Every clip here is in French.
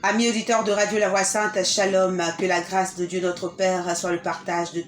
Amis auditeurs de Radio La Voix Sainte, shalom, que la grâce de Dieu notre Père soit le partage de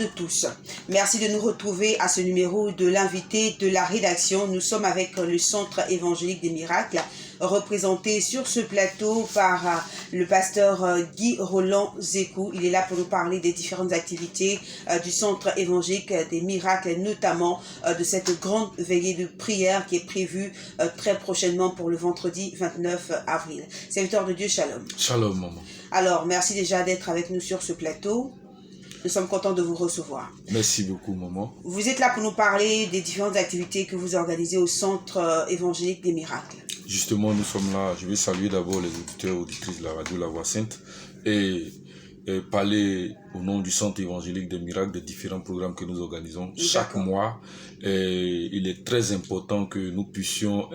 tous. Merci de nous retrouver à ce numéro de l'invité de la rédaction. Nous sommes avec le Centre évangélique des miracles, représenté sur ce plateau par le pasteur Guy Roland Zékou. Il est là pour nous parler des différentes activités du Centre évangélique des miracles, notamment de cette grande veillée de prière qui est prévue très prochainement pour le vendredi 29 avril. Serviteur de Dieu, shalom. Shalom, maman. Alors, merci déjà d'être avec nous sur ce plateau. Nous sommes contents de vous recevoir. Merci beaucoup, maman. Vous êtes là pour nous parler des différentes activités que vous organisez au Centre évangélique des miracles. Justement, nous sommes là. Je vais saluer d'abord les auditeurs et auditrices de la radio La Voix Sainte et parler au nom du Centre évangélique des miracles des différents programmes que nous organisons chaque mois. Il est très important que nous puissions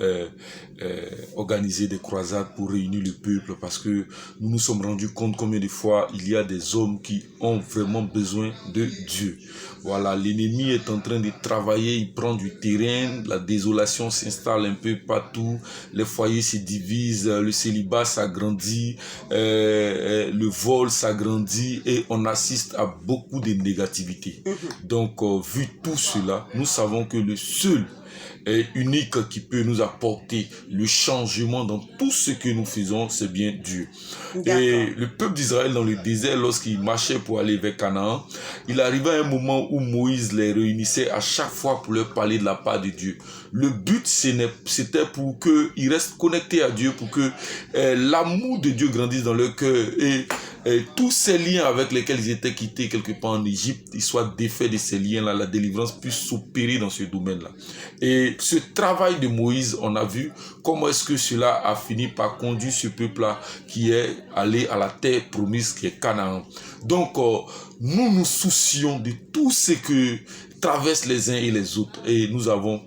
organiser des croisades pour réunir le peuple, parce que nous nous sommes rendus compte combien de fois il y a des hommes qui ont vraiment besoin de Dieu. Voilà, l'ennemi est en train de travailler, il prend du terrain, la désolation s'installe un peu partout, les foyers se divisent, le célibat s'agrandit, le vol s'agrandit et on assiste à beaucoup de négativité. Donc, vu tout cela, nous savons que le seul et unique qui peut nous apporter le changement dans tout ce que nous faisons, c'est bien Dieu. Et le peuple d'Israël dans le désert, lorsqu'il marchait pour aller vers Canaan, il arrivait à un moment où Moïse les réunissait à chaque fois pour leur parler de la part de Dieu. Le but, c'était pour qu'ils restent connectés à Dieu, pour que l'amour de Dieu grandisse dans leur cœur et tous ces liens avec lesquels ils étaient quittés quelque part en Égypte, ils soient défaits de ces liens-là, la délivrance puisse s'opérer dans ce domaine-là. Et ce travail de Moïse, on a vu comment est-ce que cela a fini par conduire ce peuple-là qui est allé à la terre promise qui est Canaan. Donc, nous nous soucions de tout ce que traversent les uns et les autres. Et nous avons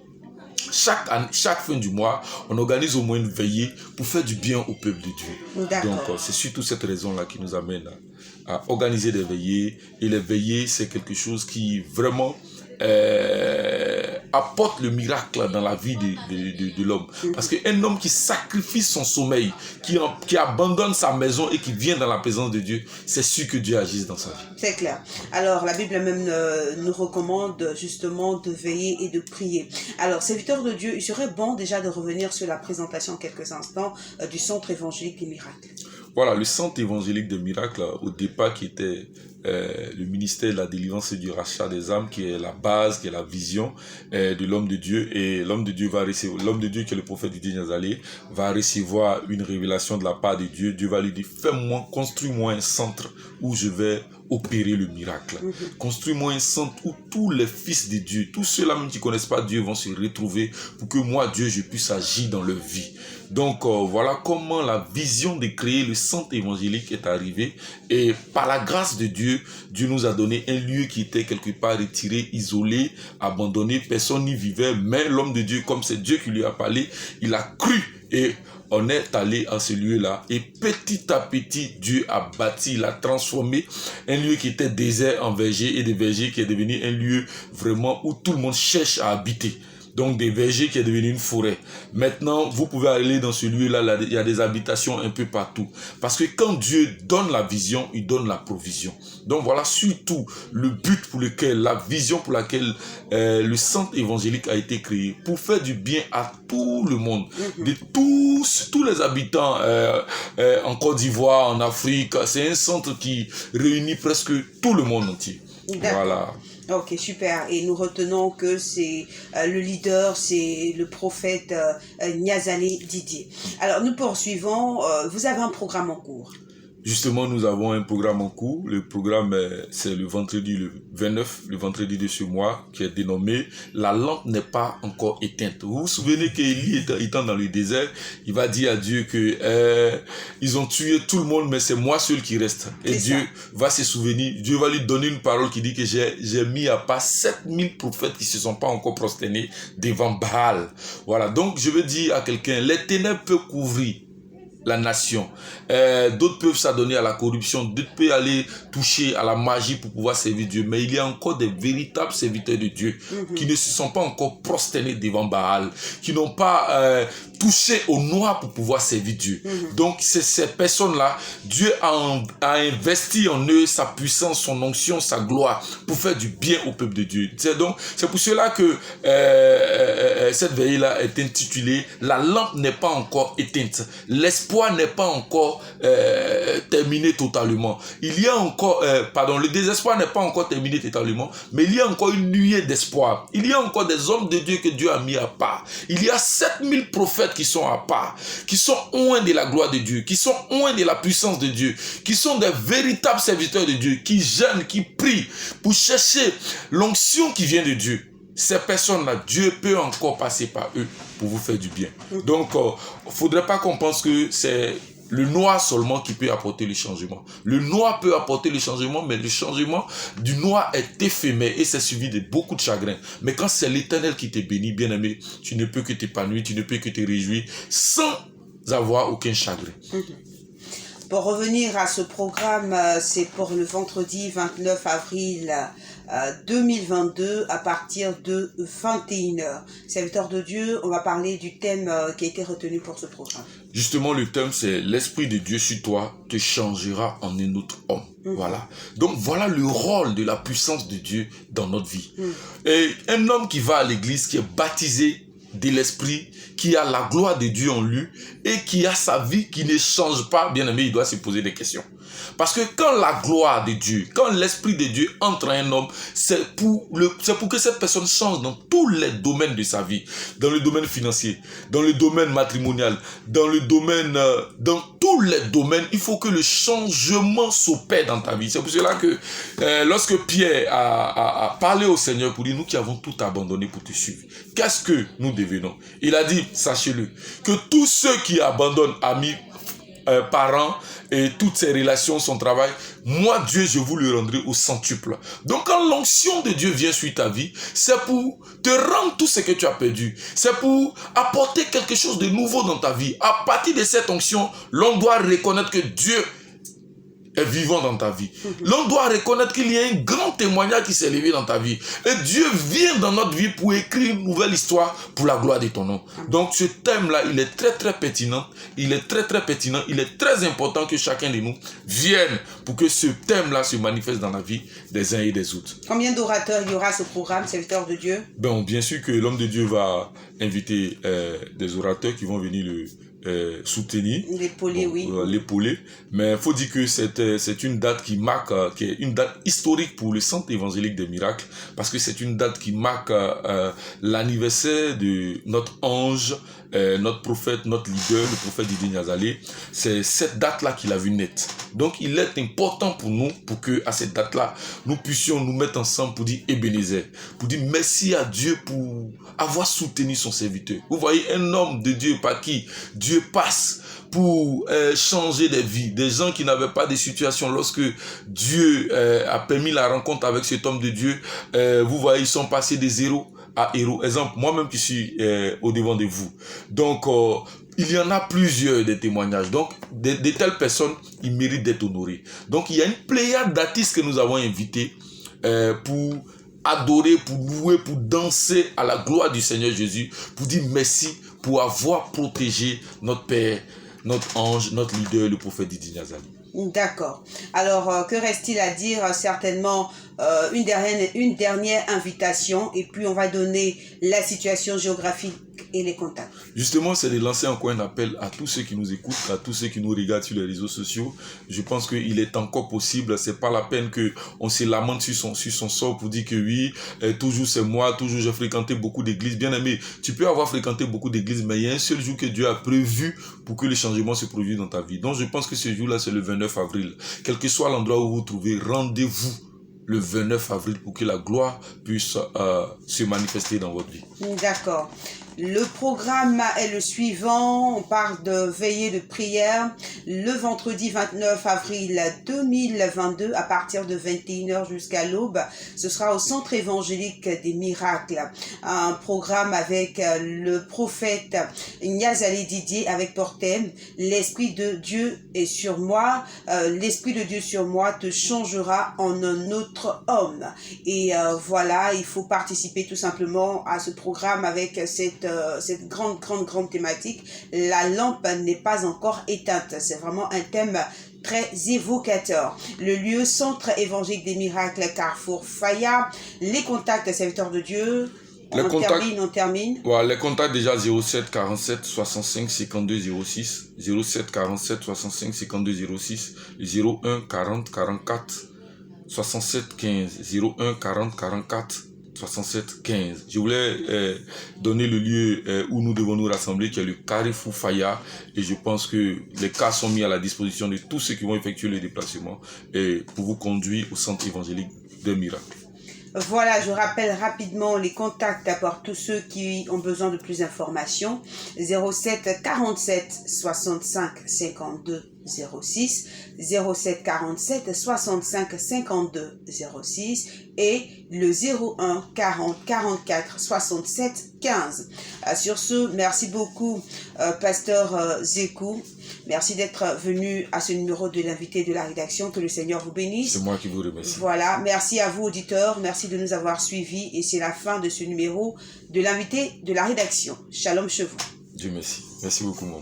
chaque fin du mois, on organise au moins une veillée pour faire du bien au peuple de Dieu. Donc, c'est surtout cette raison-là qui nous amène à organiser des veillées. Et les veillées, c'est quelque chose qui vraiment apporte le miracle dans la vie de l'homme. Parce qu'un homme qui sacrifie son sommeil, qui abandonne sa maison et qui vient dans la présence de Dieu, c'est sûr que Dieu agisse dans sa vie. C'est clair. Alors, la Bible même nous recommande justement de veiller et de prier. Alors, serviteur de Dieu, il serait bon déjà de revenir sur la présentation en quelques instants du Centre évangélique des miracles. Voilà, le Centre évangélique des miracles, au départ, qui était le ministère de la délivrance et du rachat des âmes, qui est la base, qui est la vision de l'homme de Dieu. Et l'homme de Dieu l'homme de Dieu qui est le prophète du Dieu Nazalé, va recevoir une révélation de la part de Dieu. Dieu va lui dire, construis-moi un centre où je vais opérer le miracle. Construis-moi un centre où tous les fils de Dieu, tous ceux-là même qui ne connaissent pas Dieu, vont se retrouver pour que moi, Dieu, je puisse agir dans leur vie. Donc, voilà comment la vision de créer le centre évangélique est arrivée. Et par la grâce de Dieu, Dieu nous a donné un lieu qui était quelque part retiré, isolé, abandonné. Personne n'y vivait. Mais l'homme de Dieu, comme c'est Dieu qui lui a parlé, il a cru et on est allé à ce lieu-là et petit à petit, Dieu a bâti, il a transformé un lieu qui était désert en verger et des vergers qui est devenu un lieu vraiment où tout le monde cherche à habiter. Donc des vergers qui est devenu une forêt. Maintenant, vous pouvez aller dans ce lieu-là, il y a des habitations un peu partout. Parce que quand Dieu donne la vision, il donne la provision. Donc voilà surtout le but pour lequel, la vision pour laquelle le centre évangélique a été créé. Pour faire du bien à tout le monde. De tous les habitants en Côte d'Ivoire, en Afrique. C'est un centre qui réunit presque tout le monde entier. Voilà. Ok, super. Et nous retenons que c'est le leader, c'est le prophète Niazalé Didier. Alors, nous poursuivons. Vous avez un programme en cours. Justement, nous avons un programme en cours. Le programme, c'est le vendredi le 29, le vendredi de ce mois, qui est dénommé « La lampe n'est pas encore éteinte ». Vous vous souvenez qu'Élie, étant dans le désert, il va dire à Dieu que ils ont tué tout le monde, mais c'est moi seul qui reste. Et Dieu va se souvenir, Dieu va lui donner une parole qui dit que j'ai mis à part 7000 prophètes qui ne se sont pas encore prosternés devant Baal. Voilà, donc je veux dire à quelqu'un, les ténèbres peuvent couvrir la nation. D'autres peuvent s'adonner à la corruption, d'autres peuvent aller toucher à la magie pour pouvoir servir Dieu. Mais il y a encore des véritables serviteurs de Dieu qui ne se sont pas encore prosternés devant Baal, qui n'ont pas toucher au noir pour pouvoir servir Dieu. Donc, c'est ces personnes-là, Dieu a investi en eux sa puissance, son onction, sa gloire pour faire du bien au peuple de Dieu. C'est pour cela que cette veillée-là est intitulée « La lampe n'est pas encore éteinte. L'espoir n'est pas encore terminé totalement. Il y a encore, le désespoir n'est pas encore terminé totalement, mais il y a encore une nuée d'espoir. Il y a encore des hommes de Dieu que Dieu a mis à part. Il y a 7000 prophètes qui sont à part, qui sont loin de la gloire de Dieu, qui sont loin de la puissance de Dieu, qui sont des véritables serviteurs de Dieu, qui jeûnent, qui prient pour chercher l'onction qui vient de Dieu. Ces personnes-là, Dieu peut encore passer par eux pour vous faire du bien. Donc, il ne faudrait pas qu'on pense que c'est le noir seulement qui peut apporter le changement. Le noir peut apporter le changement, mais le changement du noir est éphémère et c'est suivi de beaucoup de chagrin. Mais quand c'est l'Éternel qui te bénit, bien-aimé, tu ne peux que t'épanouir, tu ne peux que te réjouir sans avoir aucun chagrin. Pour revenir à ce programme, c'est pour le vendredi 29 avril 2022 à partir de 21h. Serviteur de Dieu, on va parler du thème qui a été retenu pour ce programme. Justement, le thème, c'est l'Esprit de Dieu sur toi te changera en un autre homme. Voilà. Donc, voilà le rôle de la puissance de Dieu dans notre vie. Et un homme qui va à l'église, qui est baptisé de l'Esprit, qui a la gloire de Dieu en lui et qui a sa vie qui ne change pas, bien aimé, il doit se poser des questions. Parce que quand la gloire de Dieu, quand l'Esprit de Dieu entre en un homme, c'est pour que cette personne change dans tous les domaines de sa vie. Dans le domaine financier, dans le domaine matrimonial, dans tous les domaines, il faut que le changement s'opère dans ta vie. C'est pour cela que lorsque Pierre a parlé au Seigneur pour dire, nous qui avons tout abandonné pour te suivre, qu'est-ce que nous devenons? Il a dit, sachez-le, que tous ceux qui abandonnent amis, parents et toutes ses relations, son travail, moi Dieu je vous le rendrai au centuple. Donc quand l'onction de Dieu vient sur ta vie, c'est pour te rendre tout ce que tu as perdu, c'est pour apporter quelque chose de nouveau dans ta vie. À partir de cette onction, l'on doit reconnaître que Dieu est vivant dans ta vie. L'on doit reconnaître qu'il y a un grand témoignage qui s'est levé dans ta vie. Et Dieu vient dans notre vie pour écrire une nouvelle histoire pour la gloire de ton nom. Donc ce thème-là, il est très très pertinent. Il est très très pertinent. Il est très important que chacun de nous vienne pour que ce thème-là se manifeste dans la vie des uns et des autres. Combien d'orateurs il y aura à ce programme, serviteur de Dieu? Bien sûr que l'homme de Dieu va inviter des orateurs qui vont venir soutenir, l'épauler, oui. L'épauler, mais il faut dire que c'est une date qui marque, qui est une date historique pour le Centre évangélique des miracles, parce que c'est une date qui marque l'anniversaire de notre ange, notre prophète, notre leader, le prophète Didier Niazalé. C'est cette date-là qu'il a vu naître. Donc il est important pour nous, pour que à cette date-là, nous puissions nous mettre ensemble pour dire Ebenezer, pour dire merci à Dieu pour avoir soutenu son serviteur. Vous voyez, un homme de Dieu par qui Dieu passe pour changer des vies, des gens qui n'avaient pas de situation. Lorsque Dieu a permis la rencontre avec cet homme de Dieu, vous voyez, ils sont passés de zéro à héros. Exemple, moi-même qui suis au devant de vous. Donc, il y en a plusieurs des témoignages. Donc, de telles personnes, ils méritent d'être honorés. Donc, il y a une pléiade d'artistes que nous avons invités pour adorer, pour louer, pour danser à la gloire du Seigneur Jésus, pour dire merci pour avoir protégé notre Père, notre ange, notre leader, le prophète Didier Niazalé. D'accord. Alors, que reste-t-il à dire? Certainement, une dernière invitation, et puis on va donner la situation géographique et les contacts. Justement, c'est de lancer encore un appel à tous ceux qui nous écoutent, à tous ceux qui nous regardent sur les réseaux sociaux. Je pense qu'il est encore possible. C'est pas la peine que on se lamente sur son sort pour dire que oui, toujours c'est moi, toujours j'ai fréquenté beaucoup d'églises. Bien aimé, tu peux avoir fréquenté beaucoup d'églises, mais il y a un seul jour que Dieu a prévu pour que le changement se produise dans ta vie. Donc je pense que ce jour-là, c'est le 29 avril. Quel que soit l'endroit où vous vous trouvez, rendez-vous le 29 avril pour que la gloire puisse se manifester dans votre vie. D'accord. Le programme est le suivant. On parle de veillée de prière le vendredi 29 avril 2022 à partir de 21h jusqu'à l'aube. Ce sera au Centre évangélique des miracles. Un programme avec le prophète Niazalé Didier avec pour thème « L'Esprit de Dieu est sur moi. L'Esprit de Dieu sur moi te changera en un autre homme. » Et voilà, il faut participer tout simplement à ce programme avec cette cette grande thématique. La lampe n'est pas encore éteinte. C'est vraiment un thème très évocateur. Le lieu, Centre évangélique des miracles, Carrefour Faya. Les contacts, serviteurs de Dieu. On termine. Ouais, les contacts déjà 07 47 65 52 06, 07 47 65 52 06, 01 40 44 67 15, 01 40 44 67 15. Je voulais donner le lieu où nous devons nous rassembler, qui est le Carrefour Faya, et je pense que les cas sont mis à la disposition de tous ceux qui vont effectuer le déplacement et pour vous conduire au centre évangélique des miracles. Voilà, je rappelle rapidement les contacts pour tous ceux qui ont besoin de plus d'informations. 07 47 65 52 06, 07 47 65 52 06 et le 01 40 44 67 15. Sur ce, merci beaucoup, Pasteur Zekou. Merci d'être venu à ce numéro de l'invité de la rédaction. Que le Seigneur vous bénisse. C'est moi qui vous remercie. Voilà, merci à vous, auditeurs. Merci de nous avoir suivis. Et c'est la fin de ce numéro de l'invité de la rédaction. Shalom chez vous. Dieu merci. Merci beaucoup, maman.